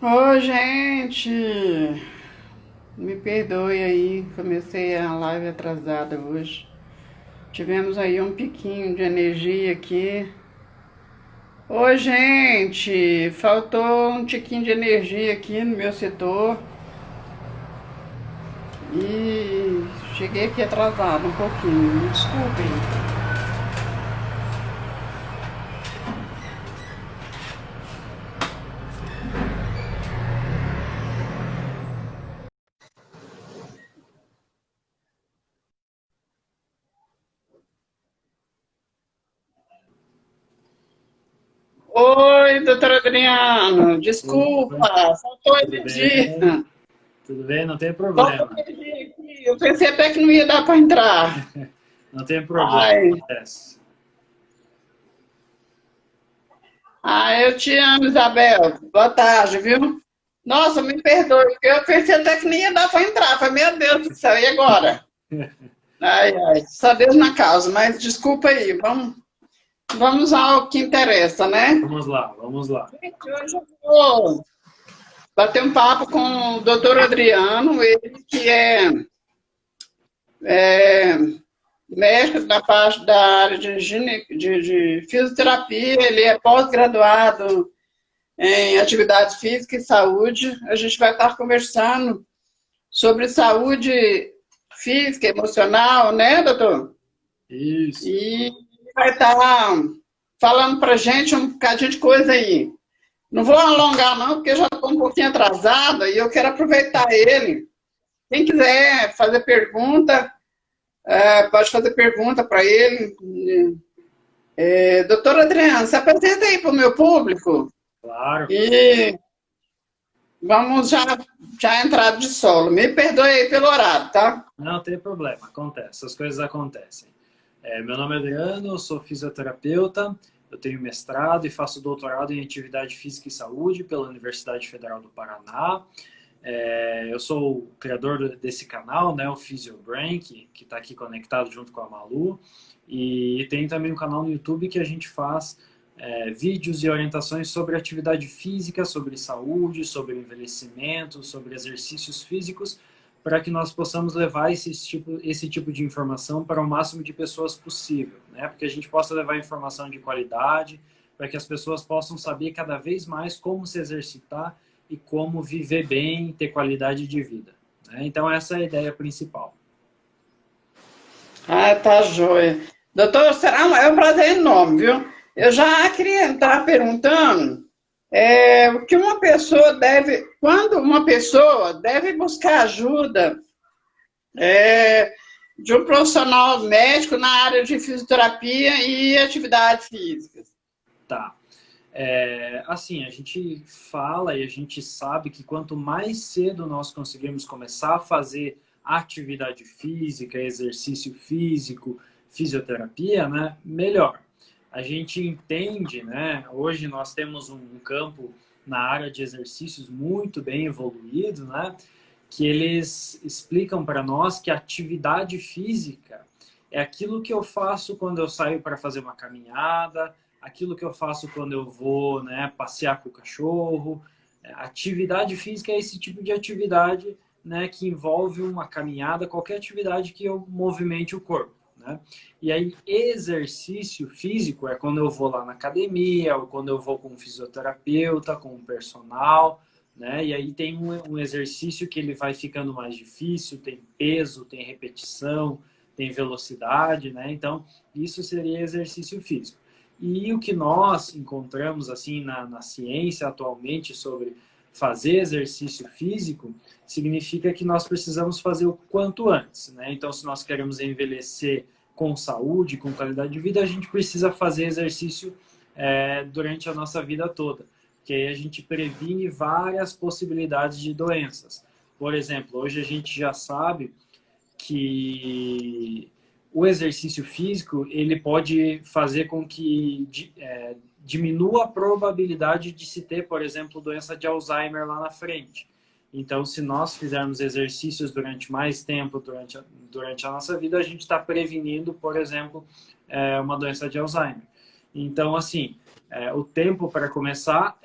Ô, gente, me perdoe aí, comecei a live atrasada hoje. Tivemos aí um piquinho de energia aqui. Ô, gente, faltou um tiquinho de energia aqui no meu setor e cheguei aqui atrasado um pouquinho, me desculpem. Oi, doutora Adriana, Oi, desculpa, faltou tudo energia. bem? Tudo bem? Não tem Faltou problema. energia aqui, eu pensei até que não ia dar para entrar. Não tem problema, Ai, acontece. eu te amo, Isabel. Boa tarde, viu? Nossa, me perdoe, porque eu pensei até que nem ia dar para entrar. Falei, meu Deus do céu, e agora? Ai, ai, só Deus na causa, mas desculpa aí, vamos ao que interessa, né? Vamos lá, vamos lá. Gente, hoje eu vou bater um papo com o doutor Adriano, ele que é médico da parte da área de fisioterapia, ele é pós-graduado em atividade física e saúde. A gente vai estar conversando sobre saúde física, emocional, né, doutor? Isso. E vai estar falando para a gente um bocadinho de coisa aí. Não vou alongar, não, porque já estou um pouquinho atrasada e eu quero aproveitar ele. Quem quiser fazer pergunta, pode fazer pergunta para ele. Doutor Adriano, se apresenta aí para o meu público Claro. e vamos já entrar de solo. Me perdoe aí pelo horário, tá? Não tem problema, acontece, essas coisas acontecem. Meu nome é Adriano, eu sou fisioterapeuta, eu tenho mestrado e faço doutorado em atividade física e saúde pela Universidade Federal do Paraná. Eu sou o criador desse canal, né, o PhysioBrain, que está aqui conectado junto com a Malu. E tem também um canal no YouTube que a gente faz vídeos e orientações sobre atividade física, sobre saúde, sobre envelhecimento, sobre exercícios físicos, para que nós possamos levar esse tipo de informação para o máximo de pessoas possível, né? Porque a gente possa levar informação de qualidade, para que as pessoas possam saber cada vez mais como se exercitar e como viver bem e ter qualidade de vida, né? Então essa é a ideia principal. Tá joia. Doutor, é um prazer enorme, viu? Eu já queria estar perguntando o que uma pessoa deve, quando uma pessoa deve buscar ajuda é, de um profissional médico na área de fisioterapia e atividade física. Tá. Assim, a gente fala e a gente sabe que quanto mais cedo nós conseguirmos começar a fazer atividade física, exercício físico, fisioterapia, né, melhor. A gente entende, né, hoje nós temos um campo na área de exercícios muito bem evoluído, né, que eles explicam para nós que a atividade física é aquilo que eu faço quando eu saio para fazer uma caminhada, aquilo que eu faço quando eu vou, né, passear com o cachorro. Atividade física é esse tipo de atividade, né, que envolve uma caminhada, qualquer atividade que eu movimente o corpo, né? E aí, exercício físico é quando eu vou lá na academia, ou quando eu vou com um fisioterapeuta, com um personal, né? E aí tem um exercício que ele vai ficando mais difícil, tem peso, tem repetição, tem velocidade, né? Então, isso seria exercício físico. E o que nós encontramos assim na ciência atualmente sobre fazer exercício físico significa que nós precisamos fazer o quanto antes, né? Então, se nós queremos envelhecer com saúde, com qualidade de vida, a gente precisa fazer exercício durante a nossa vida toda, que aí a gente previne várias possibilidades de doenças. Por exemplo, hoje a gente já sabe que o exercício físico ele pode fazer com que diminua a probabilidade de se ter, por exemplo, doença de Alzheimer lá na frente. Então, se nós fizermos exercícios durante mais tempo, durante a nossa vida, a gente está prevenindo, por exemplo, uma doença de Alzheimer. Então, assim, o tempo para começar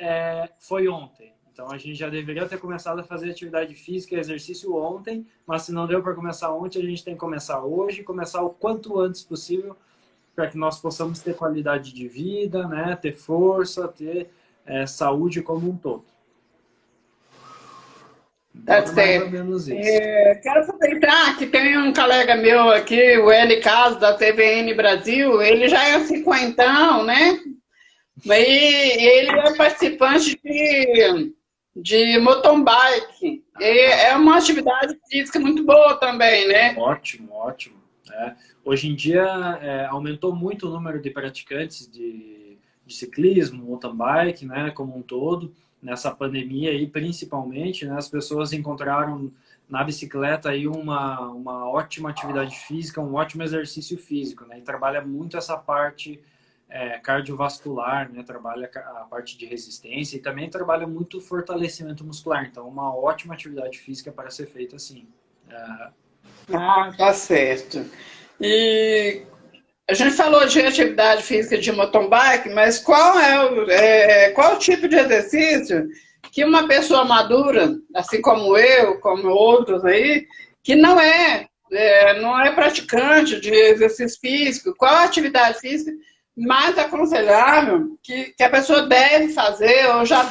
foi ontem. Então a gente já deveria ter começado a fazer atividade física e exercício ontem, mas se não deu para começar ontem, a gente tem que começar hoje, começar o quanto antes possível, para que nós possamos ter qualidade de vida, né? Ter força, ter saúde como um todo. Então, Tá é mais ou certo. menos isso. Quero aproveitar que tem um colega meu aqui, o L. Caso, da TVN Brasil, ele já é cinquentão, né? E ele é participante de mountain bike. E é uma atividade física muito boa também, né? Ótimo, ótimo. Hoje em dia aumentou muito o número de praticantes de ciclismo, mountain bike, né, como um todo. Nessa pandemia aí, principalmente, né, as pessoas encontraram na bicicleta aí uma ótima atividade física, um ótimo exercício físico, né, e trabalha muito essa parte cardiovascular, né, trabalha a parte de resistência e também trabalha muito o fortalecimento muscular. Então, uma ótima atividade física para ser feita assim. Ah, tá certo. E a gente falou de atividade física de mountain bike, mas qual o tipo de exercício que uma pessoa madura, assim como eu, como outros aí, que não é praticante de exercício físico, qual a atividade física mais aconselhável que a pessoa deve fazer ou já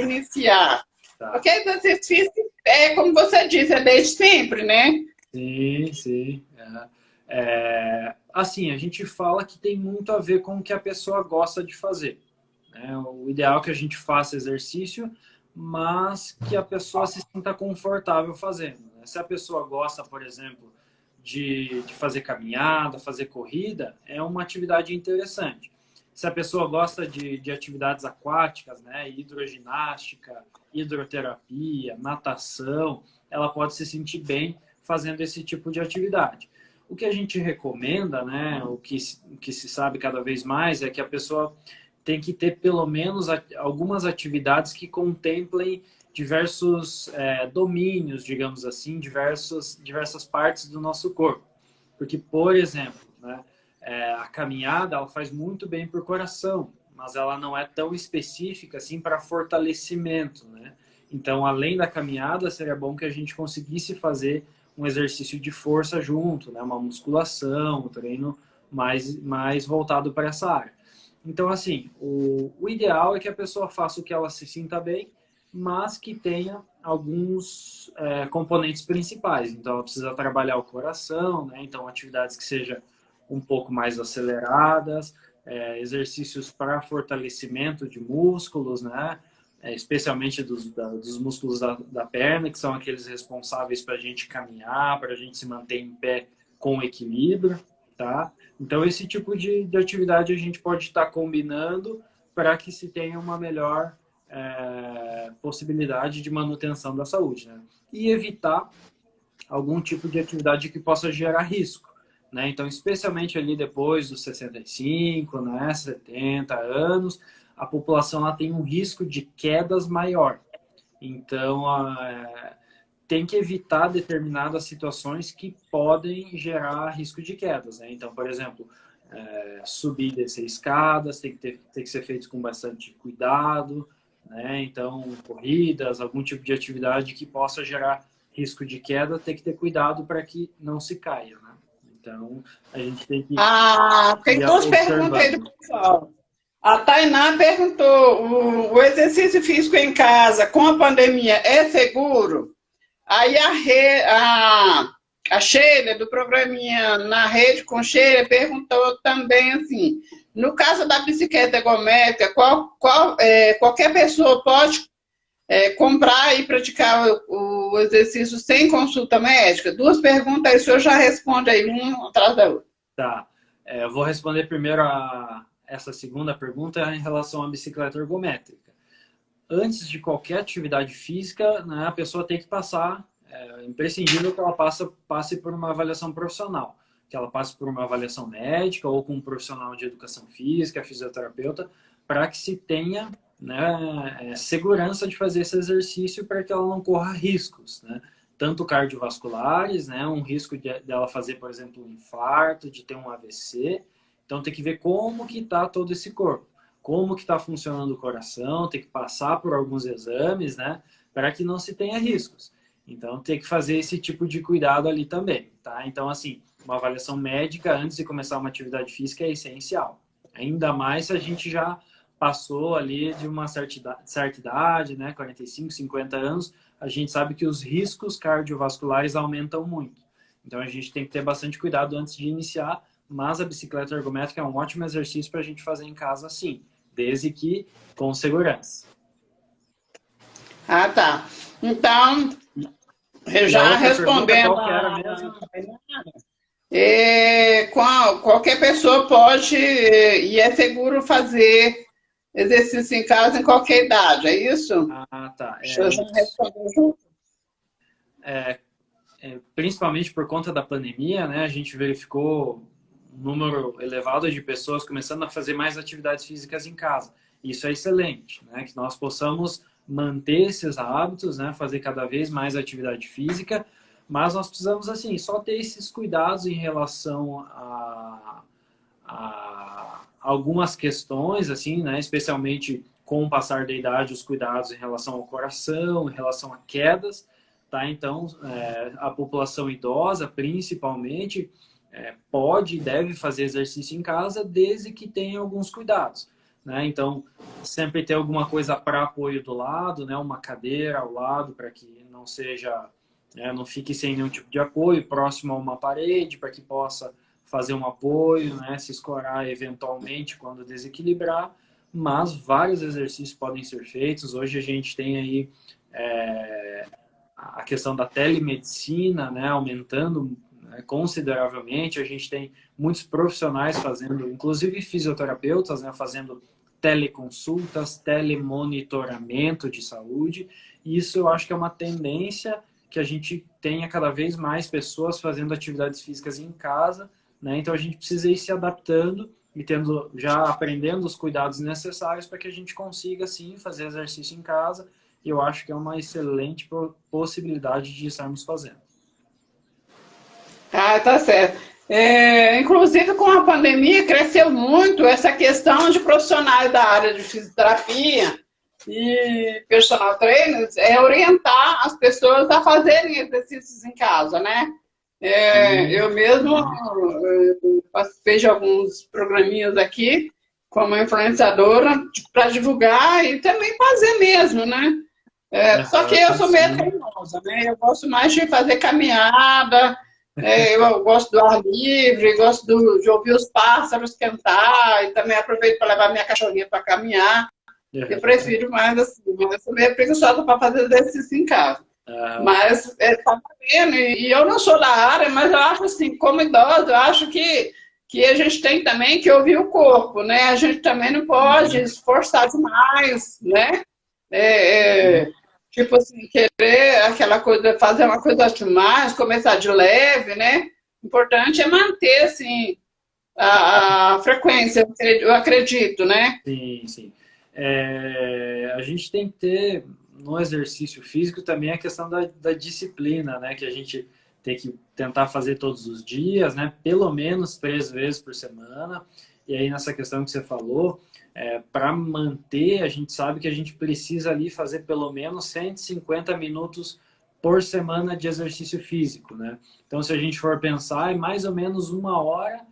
iniciar? Tá. Porque exercício físico como você disse, é desde sempre, né? Sim, sim. Assim, a gente fala que tem muito a ver com o que a pessoa gosta de fazer, né? O ideal é que a gente faça exercício, mas que a pessoa se sinta confortável fazendo, né? Se a pessoa gosta, por exemplo, de fazer caminhada, fazer corrida, é uma atividade interessante. Se a pessoa gosta de atividades aquáticas, né? Hidroginástica, hidroterapia, natação, ela pode se sentir bem fazendo esse tipo de atividade. O que a gente recomenda, né, o que se sabe cada vez mais, é que a pessoa tem que ter pelo menos algumas atividades que contemplem diversos domínios, digamos assim, diversas partes do nosso corpo. Porque, por exemplo, né, a caminhada ela faz muito bem para o coração, mas ela não é tão específica assim para fortalecimento, né? Então, além da caminhada, seria bom que a gente conseguisse fazer um exercício de força junto, né? Uma musculação, um treino mais voltado para essa área. Então, assim, o ideal é que a pessoa faça o que ela se sinta bem, mas que tenha alguns componentes principais. Então, ela precisa trabalhar o coração, né? Então, atividades que sejam um pouco mais aceleradas, exercícios para fortalecimento de músculos, né? Especialmente dos músculos da perna, que são aqueles responsáveis para a gente caminhar, para a gente se manter em pé com equilíbrio, tá? Então, esse tipo de atividade a gente pode estar combinando para que se tenha uma melhor possibilidade de manutenção da saúde, né? E evitar algum tipo de atividade que possa gerar risco, né? Então, especialmente ali depois dos 65, né, 70 anos, a população lá tem um risco de quedas maior. Então, tem que evitar determinadas situações que podem gerar risco de quedas, né? Então, por exemplo, subir e descer escadas tem que ser feito com bastante cuidado, né? Então, corridas, algum tipo de atividade que possa gerar risco de queda, tem que ter cuidado para que não se caia, né? Então, a gente tem que Tem ir duas perguntas aí do observando. pessoal. A Tainá perguntou: o exercício físico em casa com a pandemia é seguro? Aí a Sheila, do programinha Na Rede com Sheila, perguntou também assim: no caso da bicicleta ergométrica, qualquer pessoa pode comprar e praticar o exercício sem consulta médica? Duas perguntas, aí o senhor já responde aí, uma atrás da outra. Tá. Eu vou responder primeiro essa segunda pergunta em relação à bicicleta ergométrica. Antes de qualquer atividade física, né, a pessoa tem que passar, é imprescindível que ela passe por uma avaliação profissional, que ela passe por uma avaliação médica ou com um profissional de educação física, fisioterapeuta, para que se tenha, né, segurança de fazer esse exercício para que ela não corra riscos, né? Tanto cardiovasculares, né, um risco dela fazer, por exemplo, um infarto, de ter um AVC. Então tem que ver como que está todo esse corpo. como que está funcionando o coração, tem que passar por alguns exames, né, para que não se tenha riscos. Então, tem que fazer esse tipo de cuidado ali também, tá? Então, assim, uma avaliação médica antes de começar uma atividade física é essencial. Ainda mais se a gente já passou ali de uma certa idade, né, 45, 50 anos, a gente sabe que os riscos cardiovasculares aumentam muito. Então, a gente tem que ter bastante cuidado antes de iniciar, mas a bicicleta ergométrica é um ótimo exercício para a gente fazer em casa, sim, desde que com segurança. Ah, tá. Então, E a já outra pergunta, respondendo, qual que era mesmo? qualquer pessoa pode e é seguro fazer exercício em casa em qualquer idade, é isso? Ah, tá. Deixa eu já Isso. responder junto. Principalmente por conta da pandemia, né, a gente verificou um número elevado de pessoas começando a fazer mais atividades físicas em casa. Isso é excelente, né, que nós possamos manter esses hábitos, né, fazer cada vez mais atividade física, mas nós precisamos, assim, só ter esses cuidados em relação a algumas questões, assim, né, especialmente com o passar da idade, os cuidados em relação ao coração, em relação a quedas, tá? Então, a população idosa, principalmente, pode e deve fazer exercício em casa, desde que tenha alguns cuidados, né? Então, sempre ter alguma coisa para apoio do lado, né? Uma cadeira ao lado, para que não seja, não fique sem nenhum tipo de apoio, próximo a uma parede, para que possa fazer um apoio, né? Se escorar eventualmente quando desequilibrar, mas vários exercícios podem ser feitos. Hoje a gente tem aí a questão da telemedicina, né, aumentando, né, consideravelmente. A gente tem muitos profissionais fazendo, inclusive fisioterapeutas, né, fazendo teleconsultas, telemonitoramento de saúde. E isso eu acho que é uma tendência que a gente tenha cada vez mais pessoas fazendo atividades físicas em casa, né? Então a gente precisa ir se adaptando e já aprendendo os cuidados necessários para que a gente consiga, sim, fazer exercício em casa. E eu acho que é uma excelente possibilidade de estarmos fazendo. Ah, tá certo. Inclusive, com a pandemia, cresceu muito essa questão de profissionais da área de fisioterapia e personal trainers, orientar as pessoas a fazerem exercícios em casa, né? Eu mesmo participei de alguns programinhas aqui como influenciadora para divulgar e também fazer mesmo, né? Só que eu sou meio teimosa, né? Eu gosto mais de fazer caminhada, eu gosto do ar livre, gosto de ouvir os pássaros cantar e também aproveito para levar minha cachorrinha para caminhar. Eu prefiro mais assim, eu sou meio preguiçosa para fazer exercício em casa. Mas tá vendo, e eu não sou da área, mas eu acho assim, como idosa, eu acho que a gente tem também que ouvir o corpo, né? A gente também não pode esforçar demais, né? Tipo assim, querer aquela coisa, fazer uma coisa demais, começar de leve, né? O importante é manter, assim, a frequência, eu acredito, né? Sim, sim. A gente tem que ter no exercício físico também a questão da disciplina, né? Que a gente tem que tentar fazer todos os dias, né? Pelo menos 3 vezes por semana. E aí, nessa questão que você falou, para manter, a gente sabe que a gente precisa ali fazer pelo menos 150 minutos por semana de exercício físico, né? Então, se a gente for pensar, é mais ou menos 1 hora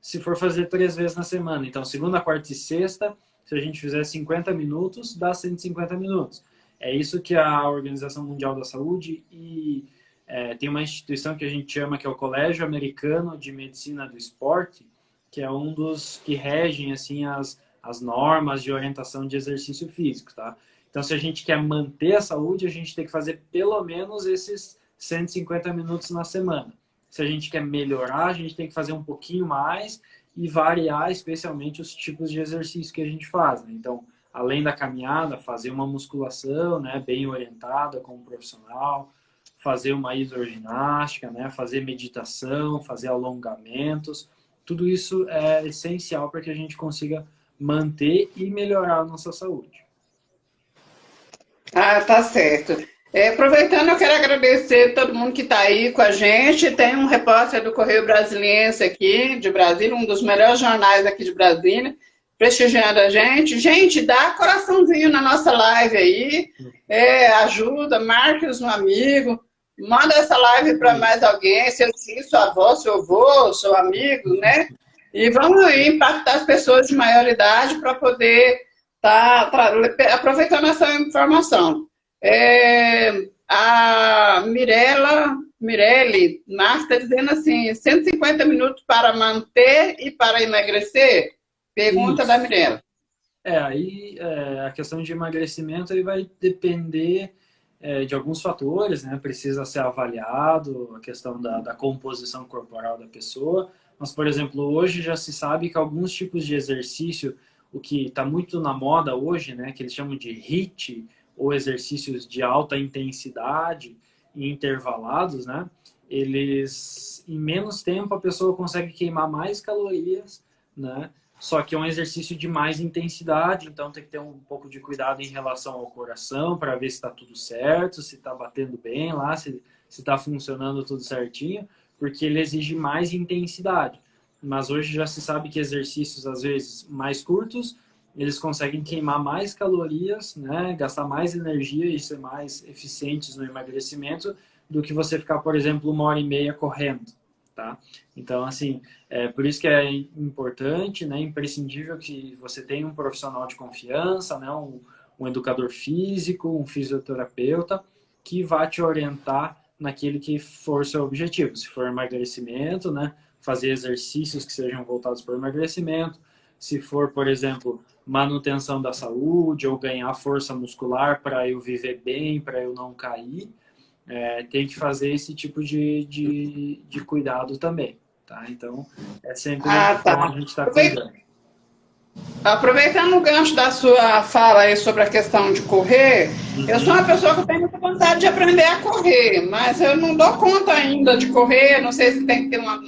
se for fazer 3 vezes na semana. Então, segunda, quarta e sexta, se a gente fizer 50 minutos, dá 150 minutos. É isso que a Organização Mundial da Saúde tem uma instituição que a gente chama que é o Colégio Americano de Medicina do Esporte, que é um dos que regem assim as normas de orientação de exercício físico, tá? Então, se a gente quer manter a saúde, a gente tem que fazer pelo menos esses 150 minutos na semana. Se a gente quer melhorar, a gente tem que fazer um pouquinho mais e variar especialmente os tipos de exercício que a gente faz, né? Então, além da caminhada, fazer uma musculação, né, bem orientada com um profissional, fazer uma hidroginástica, né, fazer meditação, fazer alongamentos. Tudo isso é essencial para que a gente consiga manter e melhorar a nossa saúde. Ah, tá certo. Aproveitando, eu quero agradecer todo mundo que está aí com a gente. Tem um repórter do Correio Brasiliense aqui, de Brasília, um dos melhores jornais aqui de Brasília, prestigiando a gente. Gente, dá coraçãozinho na nossa live aí, ajuda, marque os amigos, manda essa live para mais alguém, seu tio, sua avó, seu avô, seu amigo, né? E vamos aí impactar as pessoas de maior idade para poder estar aproveitando essa informação. A Mirelle Marta está dizendo assim, 150 minutos para manter e para emagrecer? Pergunta da Mirella. Aí a questão de emagrecimento aí vai depender de alguns fatores, né? Precisa ser avaliado a questão da composição corporal da pessoa. Mas, por exemplo, hoje já se sabe que alguns tipos de exercício, o que está muito na moda hoje, né? Que eles chamam de HIIT, ou exercícios de alta intensidade e intervalados, né? Eles, em menos tempo, a pessoa consegue queimar mais calorias, né? Só que é um exercício de mais intensidade, então tem que ter um pouco de cuidado em relação ao coração para ver se está tudo certo, se está batendo bem lá, se está funcionando tudo certinho, porque ele exige mais intensidade. Mas hoje já se sabe que exercícios, às vezes, mais curtos, eles conseguem queimar mais calorias, né, gastar mais energia e ser mais eficientes no emagrecimento do que você ficar, por exemplo, 1h30 correndo. Tá? Então, assim, por isso que é importante, né, imprescindível que você tenha um profissional de confiança, né, um educador físico, um fisioterapeuta, que vá te orientar naquele que for seu objetivo. Se for emagrecimento, né, fazer exercícios que sejam voltados para o emagrecimento. Se for, por exemplo, manutenção da saúde ou ganhar força muscular para eu viver bem, para eu não cair, tem que fazer esse tipo de cuidado também, tá? Então, é sempre bom a gente estar cuidando. Aproveitando o gancho da sua fala aí sobre a questão de correr, eu sou uma pessoa que tem muita vontade de aprender a correr, mas eu não dou conta ainda de correr, não sei se tem que ter uma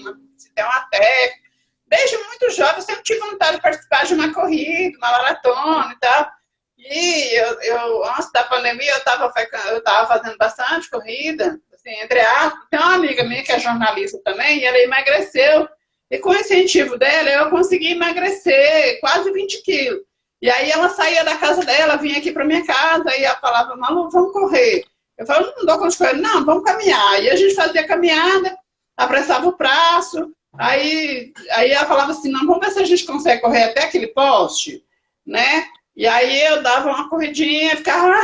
técnica. Desde muito jovem, eu sempre tive vontade de participar de uma corrida, uma maratona e tal. E eu antes da pandemia, eu estava fazendo bastante corrida, assim, entre aspas. Tem uma amiga minha que é jornalista também, e ela emagreceu. E com o incentivo dela, eu consegui emagrecer quase 20 quilos. E aí ela saía da casa dela, vinha aqui para minha casa, e ela falava, Malu, vamos correr. Eu falava, não dou conta de correr. Não, vamos caminhar. E a gente fazia caminhada, apressava o braço. Aí ela falava assim, não, vamos ver se a gente consegue correr até aquele poste, né? E aí eu dava uma corridinha, ficava...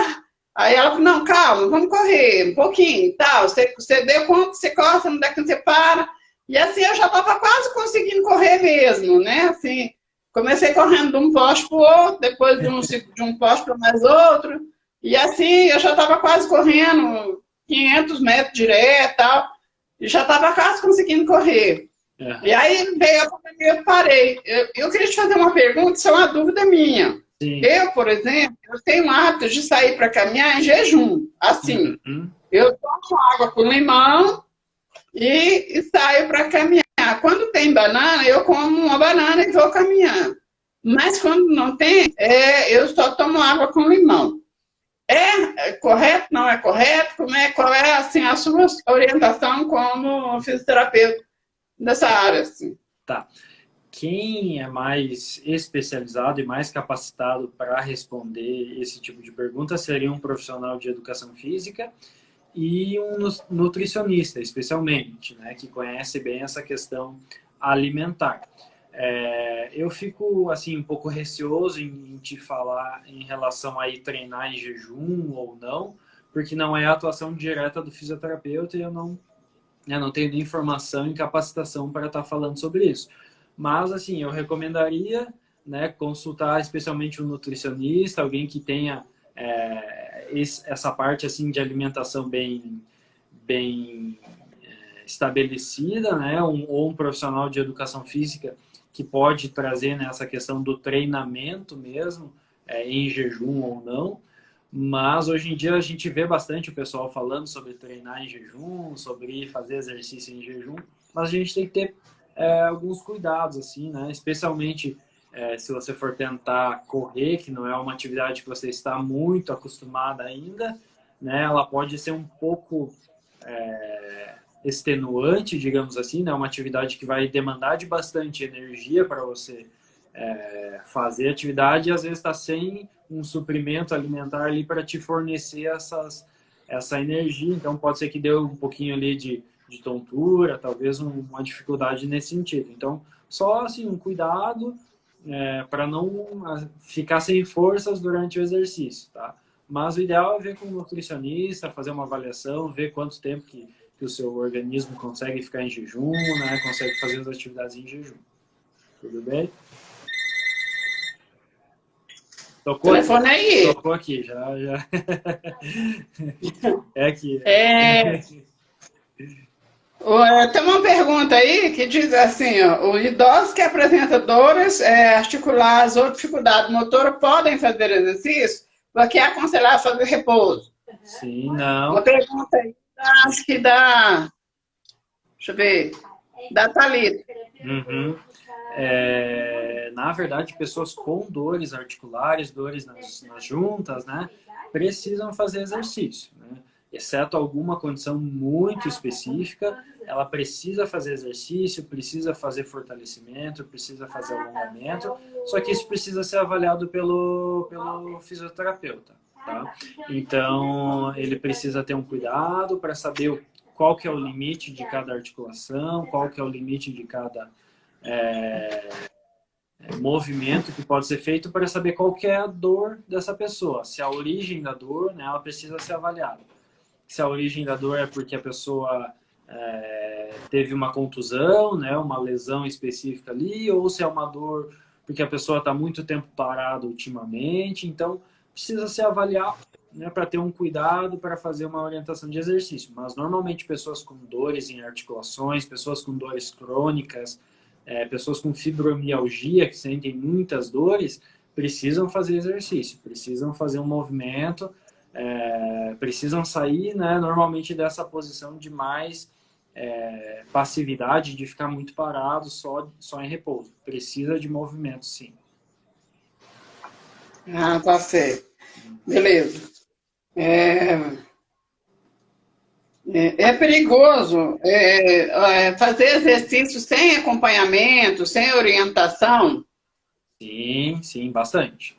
Aí ela falou, não, calma, vamos correr um pouquinho, tal. Você deu conta, você corre, você não der conta, você para. E assim eu já estava quase conseguindo correr mesmo, né? Assim, comecei correndo de um poste para o outro, depois de um poste para mais outro. E assim eu já estava quase correndo 500 metros direto e tal. E já estava quase conseguindo correr. E aí veio a pandemia, eu parei. Eu queria te fazer uma pergunta, isso é uma dúvida minha. Sim. Eu, por exemplo, eu tenho o hábito de sair para caminhar em jejum. Assim, eu tomo água com limão e saio para caminhar. Quando tem banana, eu como uma banana e vou caminhando. Mas quando não tem, eu só tomo água com limão. É correto? Não é correto? Qual é assim, a sua orientação como fisioterapeuta nessa área? Assim? Tá. Quem é mais especializado e mais capacitado para responder esse tipo de pergunta seria um profissional de educação física e um nutricionista, especialmente, né, que conhece bem essa questão alimentar. Eu fico assim um pouco receoso em te falar em relação a ir treinar em jejum ou não, porque não é a atuação direta do fisioterapeuta e eu não tenho nem informação e capacitação para estar falando sobre isso. Mas, assim, eu recomendaria, né, consultar especialmente um nutricionista, alguém que tenha essa parte, assim, de alimentação bem estabelecida, né, ou um profissional de educação física que pode trazer nessa questão do treinamento mesmo, em jejum ou não. Mas, hoje em dia, a gente vê bastante o pessoal falando sobre treinar em jejum, sobre fazer exercício em jejum, mas a gente tem que ter alguns cuidados, assim, né? Especialmente se você for tentar correr, que não é uma atividade que você está muito acostumada ainda, né? Ela pode ser um pouco extenuante, digamos assim, né? Uma atividade que vai demandar de bastante energia para você fazer atividade e às vezes está sem um suprimento alimentar ali para te fornecer essa energia. Então pode ser que deu um pouquinho ali de tontura, talvez uma dificuldade nesse sentido. Então, só assim, um cuidado para não ficar sem forças durante o exercício, tá? Mas o ideal é ver com um nutricionista, fazer uma avaliação, ver quanto tempo que o seu organismo consegue ficar em jejum, né? Consegue fazer as atividades em jejum. Tudo bem? Tocou telefone aí. Tocou aqui, já. É aqui. Tem uma pergunta aí que diz assim, ó, os idosos que apresentam dores articulares ou dificuldade motora podem fazer exercício? Porque é aconselhar fazer repouso. Sim, não. Uma pergunta aí, acho que dá... Deixa eu ver. Da Thalita. Uhum. Na verdade, pessoas com dores articulares, dores nas juntas, né, precisam fazer exercício, né? Exceto alguma condição muito específica, ela precisa fazer exercício, precisa fazer fortalecimento, precisa fazer alongamento, só que isso precisa ser avaliado pelo fisioterapeuta, tá? Então, ele precisa ter um cuidado para saber qual que é o limite de cada articulação, qual que é o limite de cada movimento que pode ser feito para saber qual que é a dor dessa pessoa. Se a origem da dor, né, ela precisa ser avaliada. Se a origem da dor é porque a pessoa teve uma contusão, né, uma lesão específica ali, ou se é uma dor porque a pessoa está muito tempo parada ultimamente. Então, precisa se avaliar, né, para ter um cuidado para fazer uma orientação de exercício. Mas, normalmente, pessoas com dores em articulações, pessoas com dores crônicas, pessoas com fibromialgia, que sentem muitas dores, precisam fazer exercício, precisam fazer um movimento, precisam sair, né, normalmente dessa posição de mais passividade, de ficar muito parado, só em repouso. Precisa de movimento, sim. Ah, tá certo. Beleza. É perigoso fazer exercício sem acompanhamento, sem orientação? Sim, bastante.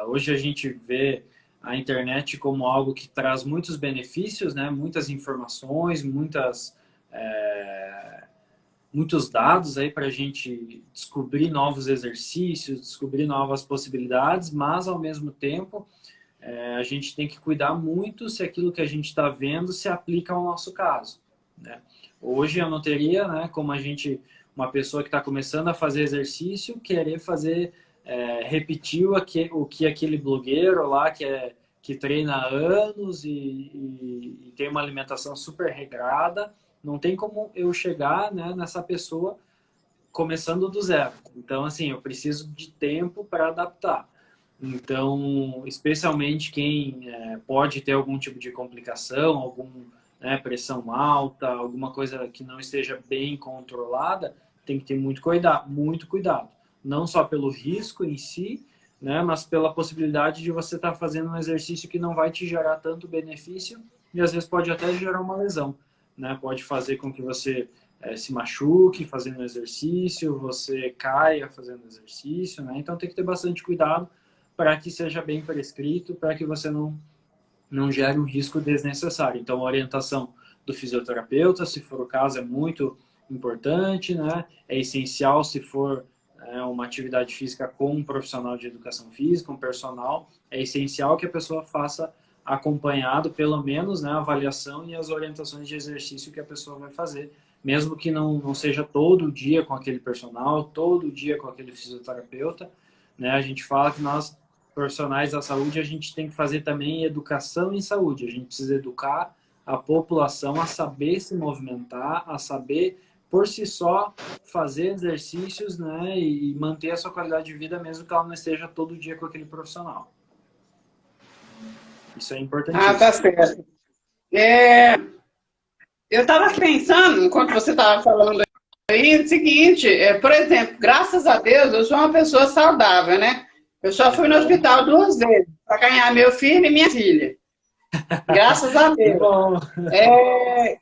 Hoje a gente vê a internet como algo que traz muitos benefícios, né? Muitas informações, muitos dados aí para a gente descobrir novos exercícios, descobrir novas possibilidades, mas ao mesmo tempo a gente tem que cuidar muito se aquilo que a gente está vendo se aplica ao nosso caso, né? Hoje eu não teria, né, como uma pessoa que está começando a fazer exercício, querer fazer, repetir o que aquele blogueiro lá que treina há anos e tem uma alimentação super regrada, não tem como eu chegar, né, nessa pessoa começando do zero. Então, assim, eu preciso de tempo para adaptar. Então, especialmente quem pode ter algum tipo de complicação, pressão alta, alguma coisa que não esteja bem controlada, tem que ter muito cuidado. Não só pelo risco em si, né, mas pela possibilidade de você estar fazendo um exercício que não vai te gerar tanto benefício e às vezes pode até gerar uma lesão, né? Pode fazer com que você se machuque fazendo exercício, você caia fazendo exercício, né? Então tem que ter bastante cuidado para que seja bem prescrito, para que você não gere um risco desnecessário. Então, a orientação do fisioterapeuta, se for o caso, é muito importante, né? É essencial se for uma atividade física com um profissional de educação física, um personal, é essencial que a pessoa faça acompanhado, pelo menos, né, a avaliação e as orientações de exercício que a pessoa vai fazer, mesmo que não seja todo dia com aquele personal, todo dia com aquele fisioterapeuta, né? A gente fala que nós, profissionais da saúde, a gente tem que fazer também educação em saúde. A gente precisa educar a população a saber se movimentar, a saber, por si só, fazer exercícios, né, e manter a sua qualidade de vida, mesmo que ela não esteja todo dia com aquele profissional. Isso é importantíssimo. Ah, tá certo. Eu estava aqui pensando, enquanto você estava falando aí, o seguinte, por exemplo, graças a Deus, eu sou uma pessoa saudável, né? Eu só fui no hospital 2 vezes para ganhar meu filho e minha filha. Graças a Deus.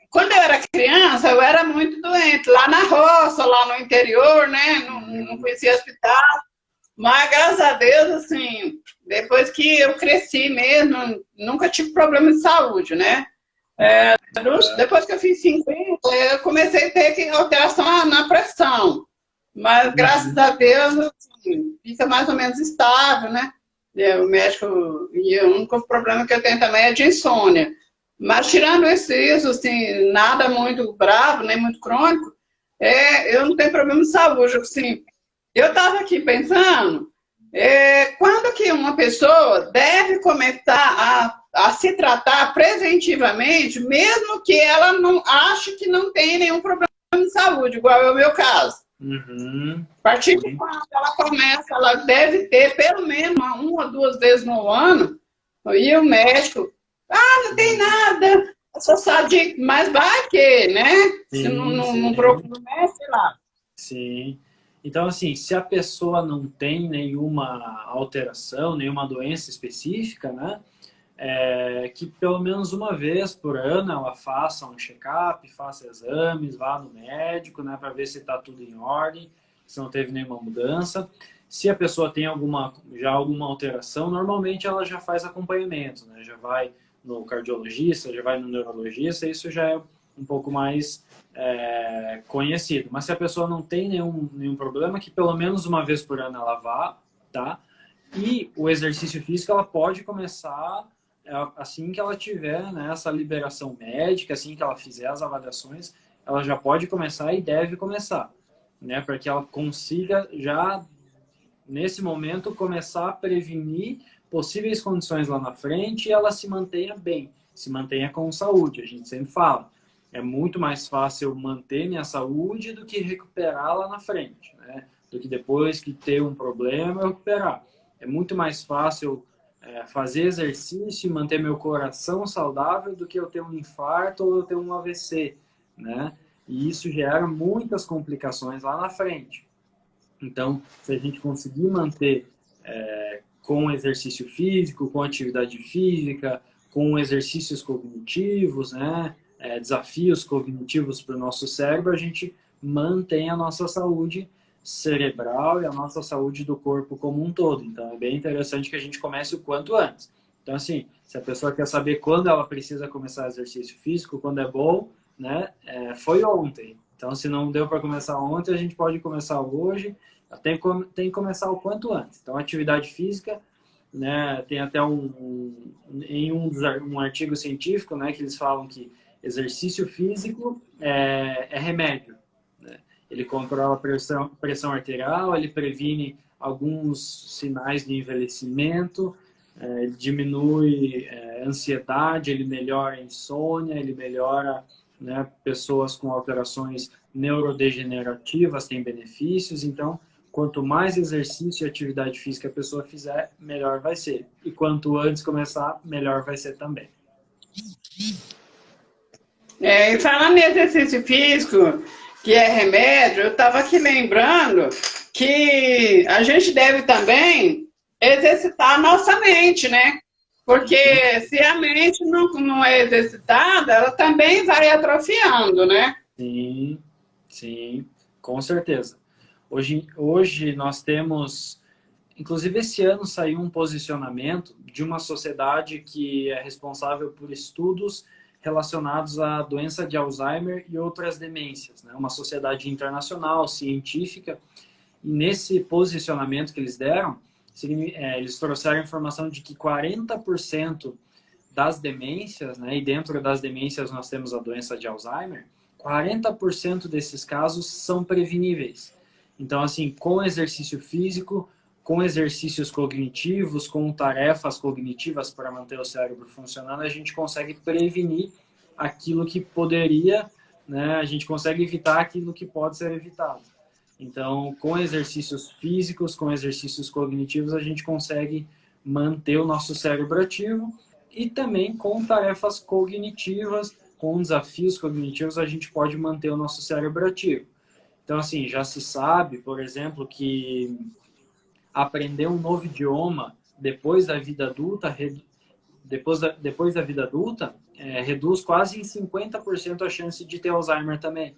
Quando eu era criança, eu era muito doente. Lá na roça, lá no interior, né? não conhecia hospital. Mas, graças a Deus, assim, depois que eu cresci mesmo, nunca tive problema de saúde, né? Depois que eu fiz 50, eu comecei a ter alteração na pressão. Mas, graças a Deus, assim, fica mais ou menos estável, né? O médico, e o único problema que eu tenho também é de insônia. Mas, tirando isso, assim, nada muito bravo, nem muito crônico, eu não tenho problema de saúde, assim. Eu estava aqui pensando, quando que uma pessoa deve começar a se tratar preventivamente, mesmo que ela não ache que não tem nenhum problema de saúde, igual é o meu caso. Uhum. A partir de quando ela começa, ela deve ter pelo menos uma ou duas vezes no ano, e o médico, não tem nada, só sabe, mas vai que, né? Sim, se não procura, sei lá. Sim. Então, assim, se a pessoa não tem nenhuma alteração, nenhuma doença específica, né? Que pelo menos uma vez por ano ela faça um check-up, faça exames, vá no médico, né? Para ver se está tudo em ordem, se não teve nenhuma mudança. Se a pessoa tem já alguma alteração, normalmente ela já faz acompanhamento, né? Já vai no cardiologista, já vai no neurologista, isso já é um pouco mais conhecido. Mas se a pessoa não tem nenhum problema, que pelo menos uma vez por ano ela vá, tá? E o exercício físico ela pode começar assim que ela tiver, né, essa liberação médica, assim que ela fizer as avaliações, ela já pode começar e deve começar, né? Para que ela consiga já, nesse momento, começar a prevenir possíveis condições lá na frente e ela se mantenha bem, se mantenha com saúde. A gente sempre fala, é muito mais fácil manter minha saúde do que recuperar lá na frente, né? Do que depois que ter um problema eu recuperar. É muito mais fácil fazer exercício e manter meu coração saudável do que eu ter um infarto ou eu ter um AVC, né? E isso gera muitas complicações lá na frente. Então, se a gente conseguir manter com exercício físico, com atividade física, com exercícios cognitivos, né? Desafios cognitivos para o nosso cérebro, a gente mantém a nossa saúde cerebral e a nossa saúde do corpo como um todo. Então, é bem interessante que a gente comece o quanto antes. Então, assim, se a pessoa quer saber quando ela precisa começar exercício físico, quando é bom, né? Foi ontem. Então, se não deu para começar ontem, a gente pode começar hoje. Tem que começar o quanto antes. Então, atividade física, né? Tem até um artigo científico, né? Que eles falam que exercício físico é remédio. Ele controla a pressão arterial, ele previne alguns sinais de envelhecimento, ele diminui ansiedade, ele melhora a insônia, ele melhora, né, pessoas com alterações neurodegenerativas têm benefícios. Então, quanto mais exercício e atividade física a pessoa fizer, melhor vai ser. E quanto antes começar, melhor vai ser também. E falando em exercício físico, que é remédio, eu estava aqui lembrando que a gente deve também exercitar a nossa mente, né? Porque se a mente não é exercitada, ela também vai atrofiando, né? Sim, sim, com certeza. Hoje nós temos, inclusive esse ano saiu um posicionamento de uma sociedade que é responsável por estudos relacionados à doença de Alzheimer e outras demências, né? Uma sociedade internacional, científica, e nesse posicionamento que eles deram, eles trouxeram a informação de que 40% das demências, né? E dentro das demências nós temos a doença de Alzheimer, 40% desses casos são preveníveis. Então, assim, com exercício físico, com exercícios cognitivos, com tarefas cognitivas para manter o cérebro funcionando, a gente consegue prevenir aquilo que poderia, né? A gente consegue evitar aquilo que pode ser evitado. Então, com exercícios físicos, com exercícios cognitivos, a gente consegue manter o nosso cérebro ativo e também com tarefas cognitivas, com desafios cognitivos, a gente pode manter o nosso cérebro ativo. Então, assim, já se sabe, por exemplo, que aprender um novo idioma depois da vida adulta, depois da vida adulta, reduz quase em 50% a chance de ter Alzheimer também.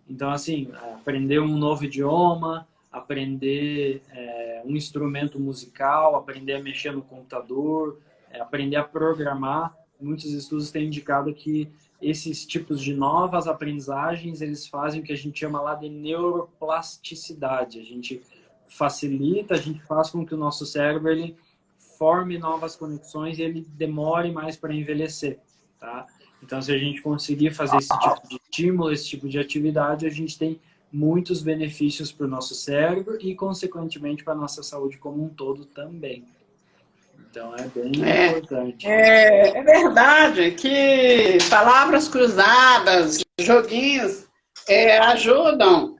Então, assim, aprender um novo idioma, aprender um instrumento musical, aprender a mexer no computador, aprender a programar. Muitos estudos têm indicado que esses tipos de novas aprendizagens, eles fazem o que a gente chama lá de neuroplasticidade. A gente facilita, a gente faz com que o nosso cérebro ele forme novas conexões e ele demore mais para envelhecer, tá? Então, se a gente conseguir fazer esse tipo de estímulo, esse tipo de atividade, a gente tem muitos benefícios para o nosso cérebro e, consequentemente, para a nossa saúde como um todo também. Então, é bem importante. É verdade que palavras cruzadas, joguinhos, ajudam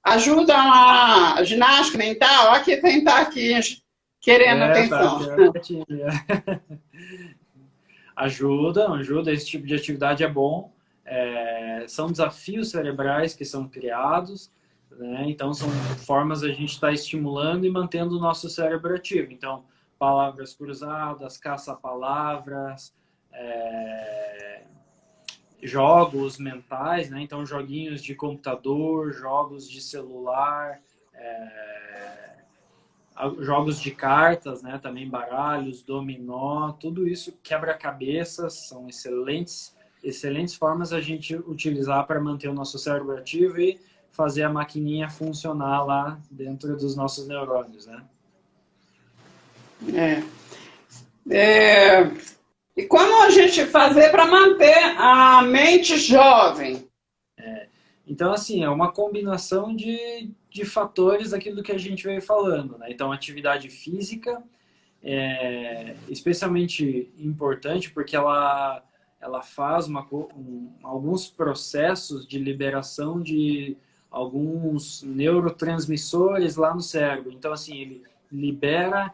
ajudam a ginástica mental. Olha que quem está aqui querendo atenção. Ajuda. Esse tipo de atividade é bom. São desafios cerebrais que são criados, né? Então, são formas a gente estar estimulando e mantendo o nosso cérebro ativo. Então, palavras cruzadas, caça-palavras, jogos mentais, né? Então, joguinhos de computador, jogos de celular, jogos de cartas, né? Também baralhos, dominó, tudo isso quebra-cabeças, são excelentes formas a gente utilizar para manter o nosso cérebro ativo e fazer a maquininha funcionar lá dentro dos nossos neurônios, né? E como a gente fazer para manter a mente jovem? Então, assim, é uma combinação de fatores daquilo que a gente veio falando, né? Então, atividade física é especialmente importante porque ela faz alguns processos de liberação de alguns neurotransmissores lá no cérebro. Então, assim, ele libera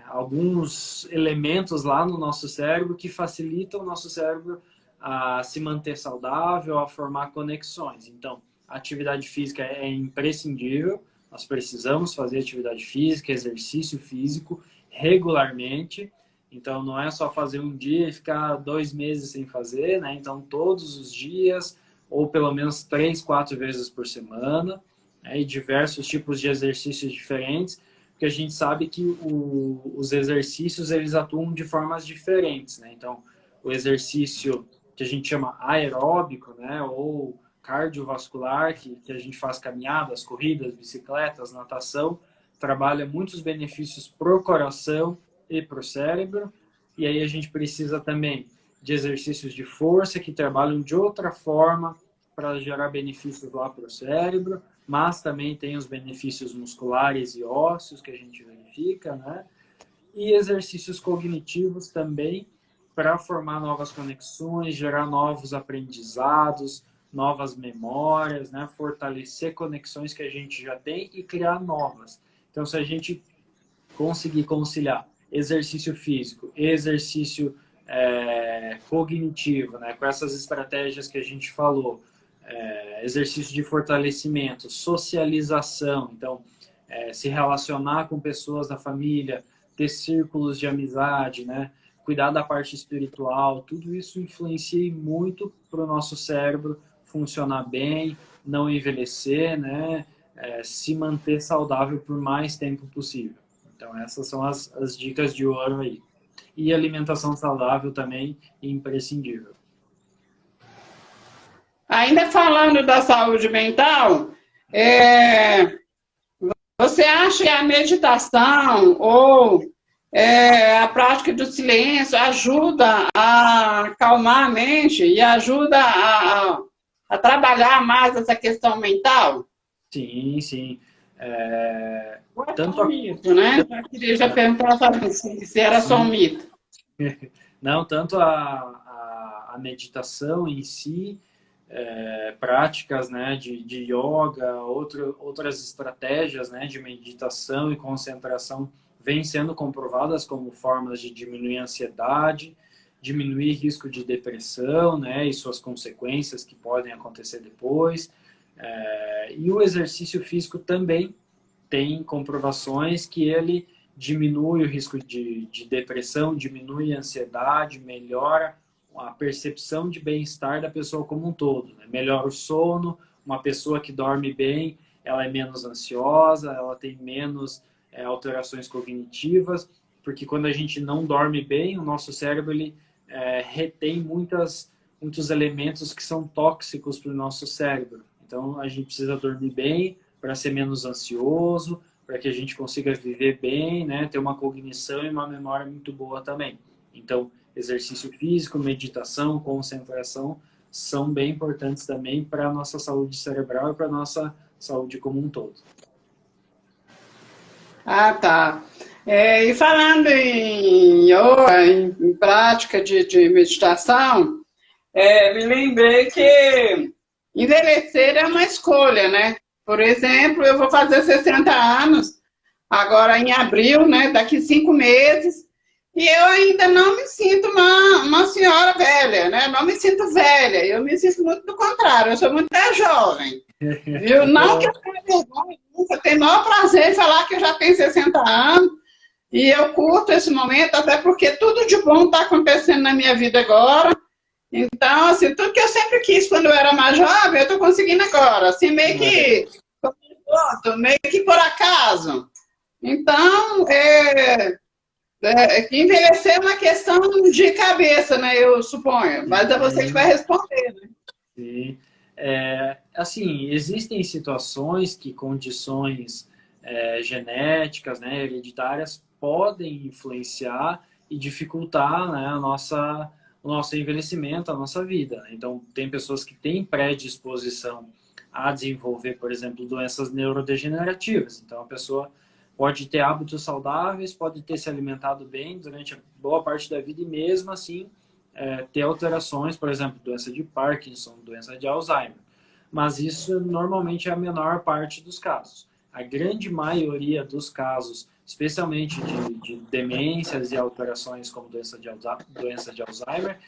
alguns elementos lá no nosso cérebro que facilitam o nosso cérebro a se manter saudável, a formar conexões. Então, a atividade física é imprescindível. Nós precisamos fazer atividade física, exercício físico regularmente. Então, não é só fazer um dia e ficar 2 meses sem fazer, né? Então, todos os dias, ou pelo menos 3, 4 vezes por semana, né? E diversos tipos de exercícios diferentes, porque a gente sabe que os exercícios, eles atuam de formas diferentes, né? Então, o exercício que a gente chama aeróbico, né? Ou cardiovascular, que a gente faz caminhadas, corridas, bicicletas, natação, trabalha muitos benefícios para o coração e para o cérebro. E aí a gente precisa também de exercícios de força que trabalham de outra forma para gerar benefícios lá para o cérebro, mas também tem os benefícios musculares e ósseos que a gente verifica, né? E exercícios cognitivos também para formar novas conexões, gerar novos aprendizados, novas memórias, né? Fortalecer conexões que a gente já tem e criar novas. Então, se a gente conseguir conciliar exercício físico, exercício cognitivo, né? Com essas estratégias que a gente falou, exercício de fortalecimento, socialização, então, se relacionar com pessoas da família, ter círculos de amizade, né? Cuidar da parte espiritual, tudo isso influencia muito para o nosso cérebro funcionar bem, não envelhecer, né? Se manter saudável por mais tempo possível. Então, essas são as dicas de ouro aí. E alimentação saudável também imprescindível. Ainda falando da saúde mental, você acha que a meditação ou a prática do silêncio ajuda a acalmar a mente e ajuda a trabalhar mais essa questão mental? Sim, sim. Tanto mito, né? Eu queria já perguntar se era só um mito. Não, tanto a meditação em si, práticas, né, de yoga, outras estratégias, né, de meditação e concentração vêm sendo comprovadas como formas de diminuir a ansiedade, diminuir risco de depressão, né, e suas consequências que podem acontecer depois. E o exercício físico também tem comprovações que ele diminui o risco de depressão, diminui a ansiedade, melhora a percepção de bem-estar da pessoa como um todo, né? Melhora o sono, uma pessoa que dorme bem, ela é menos ansiosa, ela tem menos alterações cognitivas, porque quando a gente não dorme bem, o nosso cérebro ele retém muitos elementos que são tóxicos para o nosso cérebro. Então, a gente precisa dormir bem para ser menos ansioso, para que a gente consiga viver bem, né? Ter uma cognição e uma memória muito boa também. Então, exercício físico, meditação, concentração são bem importantes também para a nossa saúde cerebral e para a nossa saúde como um todo. Ah, tá. E falando em yoga, em prática de meditação, me lembrei que envelhecer é uma escolha, né? Por exemplo, eu vou fazer 60 anos, agora em abril, né? Daqui 5 meses, e eu ainda não me sinto uma senhora velha, né? Não me sinto velha, eu me sinto muito do contrário, eu sou muito jovem. Viu? Não que eu tenha vergonha, eu tenho o maior prazer em falar que eu já tenho 60 anos, e eu curto esse momento, até porque tudo de bom está acontecendo na minha vida agora. Então, assim, tudo que eu sempre quis quando eu era mais jovem, eu estou conseguindo agora. Assim, meio que por acaso. Então, envelhecer é uma questão de cabeça, né? Eu suponho. Mas é você que vai responder, né? Sim. Assim, existem situações que condições genéticas, né, hereditárias, podem influenciar e dificultar, né, o nosso envelhecimento, a nossa vida. Então, tem pessoas que têm predisposição a desenvolver, por exemplo, doenças neurodegenerativas. Então, a pessoa pode ter hábitos saudáveis, pode ter se alimentado bem durante a boa parte da vida e mesmo assim ter alterações, por exemplo, doença de Parkinson, doença de Alzheimer. Mas isso normalmente é a menor parte dos casos. A grande maioria dos casos, especialmente de demências e alterações como doença de Alzheimer,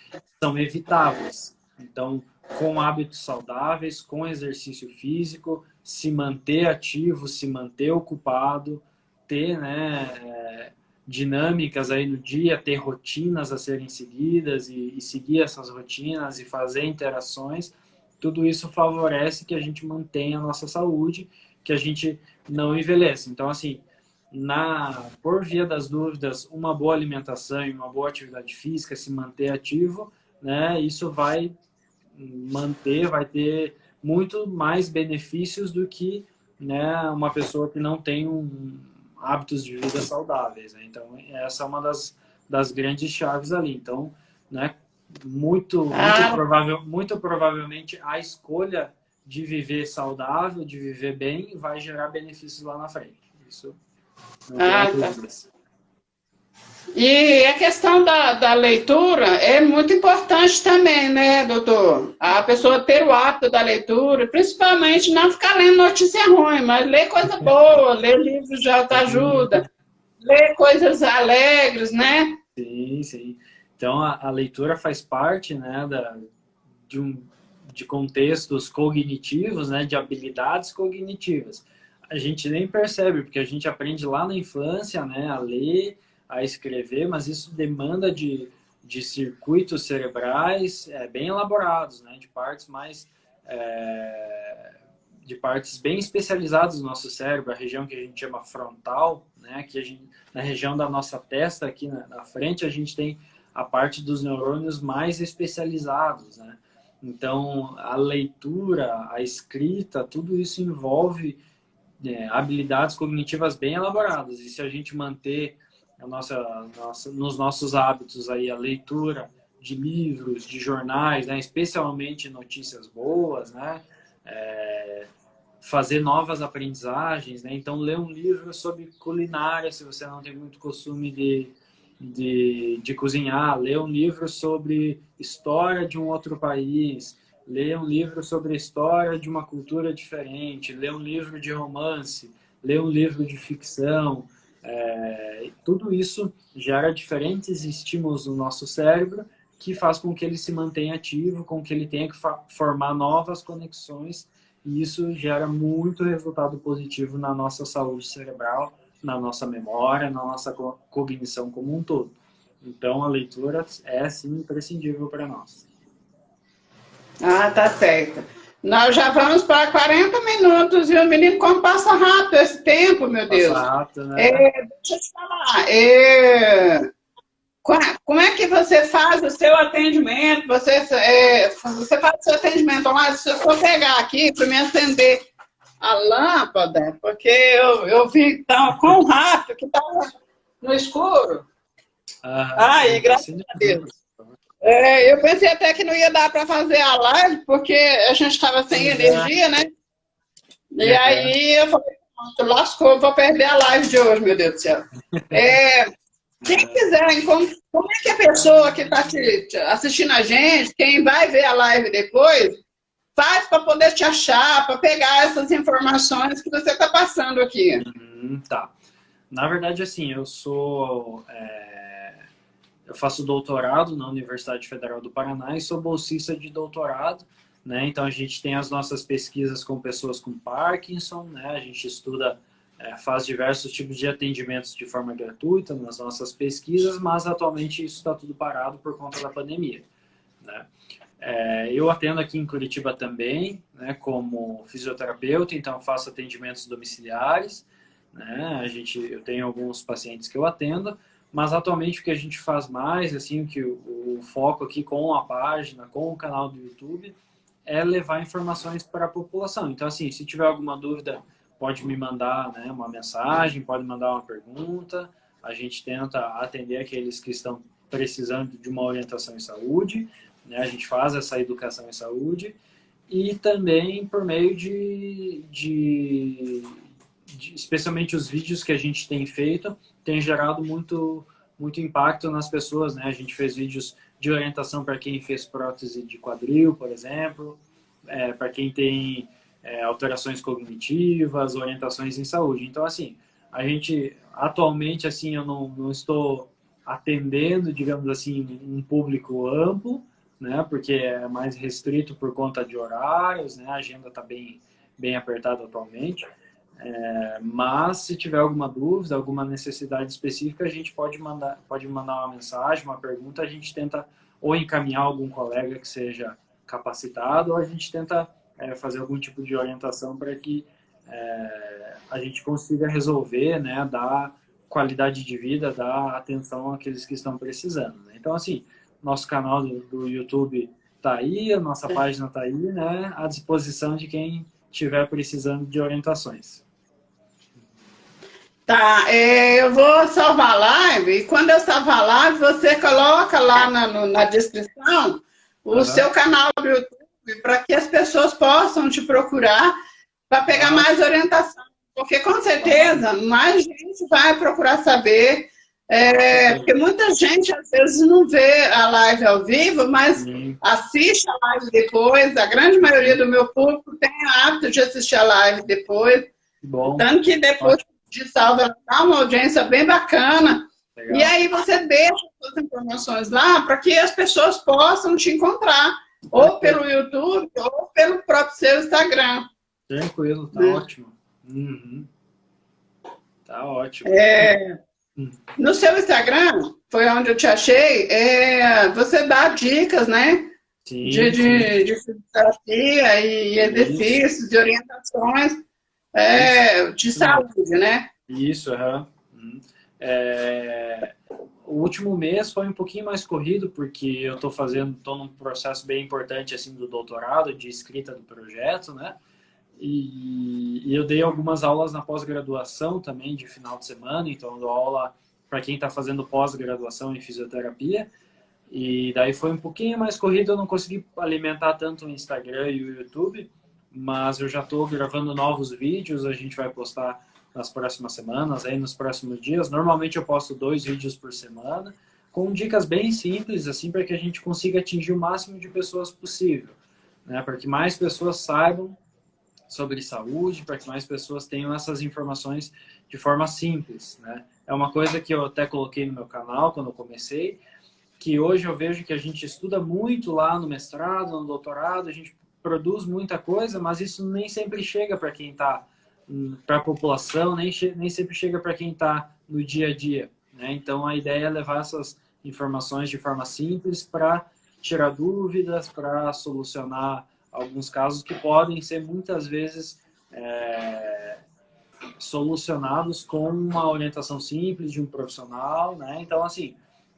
são evitáveis. Então, com hábitos saudáveis, com exercício físico, se manter ativo, se manter ocupado, ter, né, dinâmicas aí no dia, ter rotinas a serem seguidas e seguir essas rotinas e fazer interações, tudo isso favorece que a gente mantenha a nossa saúde, que a gente não envelheça. Então, assim, por via das dúvidas, uma boa alimentação e uma boa atividade física, se manter ativo, né, isso vai ter muito mais benefícios do que, né, uma pessoa que não tem hábitos de vida saudáveis, né? Então, essa é uma das grandes chaves ali. Então, né, muito provavelmente a escolha de viver saudável, de viver bem, vai gerar benefícios lá na frente. Isso não tem dúvidas. E a questão da leitura é muito importante também, né, doutor? A pessoa ter o hábito da leitura, principalmente não ficar lendo notícia ruim, mas ler coisa boa, ler livros de autoajuda, ler coisas alegres, né? Sim, sim. Então, a leitura faz parte, né, de contextos cognitivos, né, de habilidades cognitivas. A gente nem percebe, porque a gente aprende lá na infância, né, a ler, a escrever, mas isso demanda de circuitos cerebrais bem elaborados, né, de partes bem especializadas do nosso cérebro, a região que a gente chama frontal, né, na região da nossa testa, aqui na frente, a gente tem a parte dos neurônios mais especializados, né? Então, a leitura, a escrita, tudo isso envolve habilidades cognitivas bem elaboradas. E se a gente manter nos nossos hábitos aí a leitura de livros, de jornais, né, especialmente notícias boas, né, fazer novas aprendizagens, né? Então, ler um livro sobre culinária, se você não tem muito costume de cozinhar, ler um livro sobre história de um outro país, ler um livro sobre a história de uma cultura diferente, ler um livro de romance, ler um livro de ficção, tudo isso gera diferentes estímulos no nosso cérebro que faz com que ele se mantenha ativo, com que ele tenha que formar novas conexões, e isso gera muito resultado positivo na nossa saúde cerebral, na nossa memória, na nossa cognição como um todo. Então, a leitura é, sim, imprescindível para nós. Ah, tá certo. Nós já vamos para 40 minutos, e o menino, como passa rápido esse tempo, meu Passa Deus. rápido, né? Deixa eu te falar, como é que você faz o seu atendimento? Você faz o seu atendimento online? Se eu for pegar aqui para me acender a lâmpada, porque eu vi tão quão rápido que estava no escuro. Ai, graças a Deus. Eu pensei até que não ia dar para fazer a live, porque a gente estava sem energia, né? E aí eu falei, pronto, lascou, vou perder a live de hoje, meu Deus do céu. Quem quiser, como é que a pessoa que está assistindo a gente, quem vai ver a live depois, faz para poder te achar, para pegar essas informações que você está passando aqui? Tá. Na verdade, assim, eu faço doutorado na Universidade Federal do Paraná e sou bolsista de doutorado, né? Então a gente tem as nossas pesquisas com pessoas com Parkinson, né? A gente estuda, faz diversos tipos de atendimentos de forma gratuita nas nossas pesquisas, mas atualmente isso está tudo parado por conta da pandemia, né? Eu atendo aqui em Curitiba também, né, como fisioterapeuta, então faço atendimentos domiciliares, né? Eu tenho alguns pacientes que eu atendo, mas atualmente o que a gente faz mais, assim, que o foco aqui com a página, com o canal do YouTube, é levar informações para a população. Então, assim, se tiver alguma dúvida, pode me mandar, né, uma mensagem, pode mandar uma pergunta. A gente tenta atender aqueles que estão precisando de uma orientação em saúde, né? A gente faz essa educação em saúde e também por meio especialmente os vídeos que a gente tem feito, tem gerado muito impacto nas pessoas, né? A gente fez vídeos de orientação para quem fez prótese de quadril, por exemplo, para quem tem alterações cognitivas, orientações em saúde. Então, assim, a gente, atualmente, assim, eu não estou atendendo, digamos assim, um público amplo, né? Porque é mais restrito por conta de horários, né? A agenda está bem apertada atualmente. Mas se tiver alguma dúvida, alguma necessidade específica, a gente pode mandar uma mensagem, uma pergunta, a gente tenta ou encaminhar algum colega que seja capacitado, ou a gente tenta fazer algum tipo de orientação para que a gente consiga resolver, né, dar qualidade de vida, dar atenção àqueles que estão precisando, né? Então, assim, nosso canal do YouTube está aí, a nossa página está aí, né, à disposição de quem estiver precisando de orientações. Tá, eu vou salvar a live, e quando eu salvar a live, você coloca lá na descrição o seu canal do YouTube, para que as pessoas possam te procurar para pegar mais orientação. Porque, com certeza, mais gente vai procurar saber, porque muita gente, às vezes, não vê a live ao vivo, mas assiste a live depois. A grande maioria do meu público tem o hábito de assistir a live depois. Bom. Tanto que depois de salva, dá uma audiência bem bacana. Legal. E aí você deixa suas informações lá para que as pessoas possam te encontrar, ou pelo YouTube, ou pelo próprio seu Instagram. Tranquilo, tá ótimo. Uhum. Tá ótimo. No seu Instagram, foi onde eu te achei, você dá dicas, né? Sim, de fisioterapia e exercícios, de orientações de saúde, né? Isso, o último mês foi um pouquinho mais corrido, porque eu estou num processo bem importante assim do doutorado, de escrita do projeto, né? E eu dei algumas aulas na pós-graduação também, de final de semana, então eu dou aula para quem está fazendo pós-graduação em fisioterapia, e daí foi um pouquinho mais corrido, eu não consegui alimentar tanto o Instagram e o YouTube, mas eu já estou gravando novos vídeos, a gente vai postar nas próximas semanas, aí nos próximos dias. Normalmente eu posto 2 vídeos por semana, com dicas bem simples, assim, para que a gente consiga atingir o máximo de pessoas possível, né? Para que mais pessoas saibam sobre saúde, para que mais pessoas tenham essas informações de forma simples, né? É uma coisa que eu até coloquei no meu canal quando eu comecei, que hoje eu vejo que a gente estuda muito lá no mestrado, no doutorado, a gente produz muita coisa, mas isso nem sempre chega para quem está, para a população, nem sempre chega para quem está no dia a dia, né? Então a ideia é levar informações de forma simples para tirar dúvidas, para solucionar alguns casos que podem ser muitas vezes solucionados com uma orientação simples de um profissional, né? Então, assim,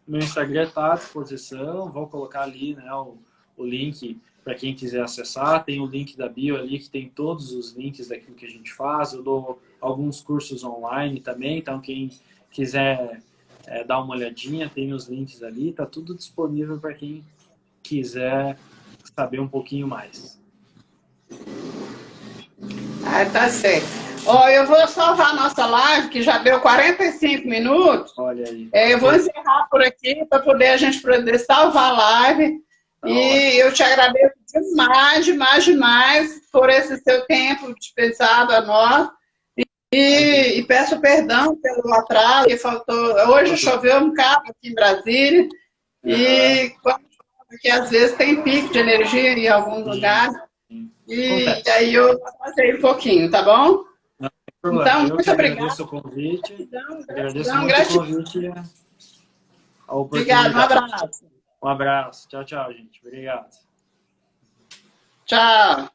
meu Instagram está à disposição, vou colocar ali, né, o link para quem quiser acessar, tem o link da bio ali que tem todos os links daquilo que a gente faz, eu dou alguns cursos online também, então quem quiser dar uma olhadinha, tem os links ali, tá tudo disponível para quem quiser saber um pouquinho mais. Ah, tá certo. Ó, eu vou salvar a nossa live, que já deu 45 minutos. Olha aí. Eu vou encerrar por aqui para poder a gente poder salvar a live. E eu te agradeço demais por esse seu tempo dispensado a nós. E peço perdão pelo atraso que faltou. Hoje choveu um bocado aqui em Brasília. E porque às vezes tem pico de energia em alguns lugares. E aí eu atrasei um pouquinho, tá bom? Então, muito obrigada. Agradeço o convite. Agradeço muito o convite e a oportunidade. Obrigado, um abraço. Um abraço. Tchau, tchau, gente. Obrigado. Tchau.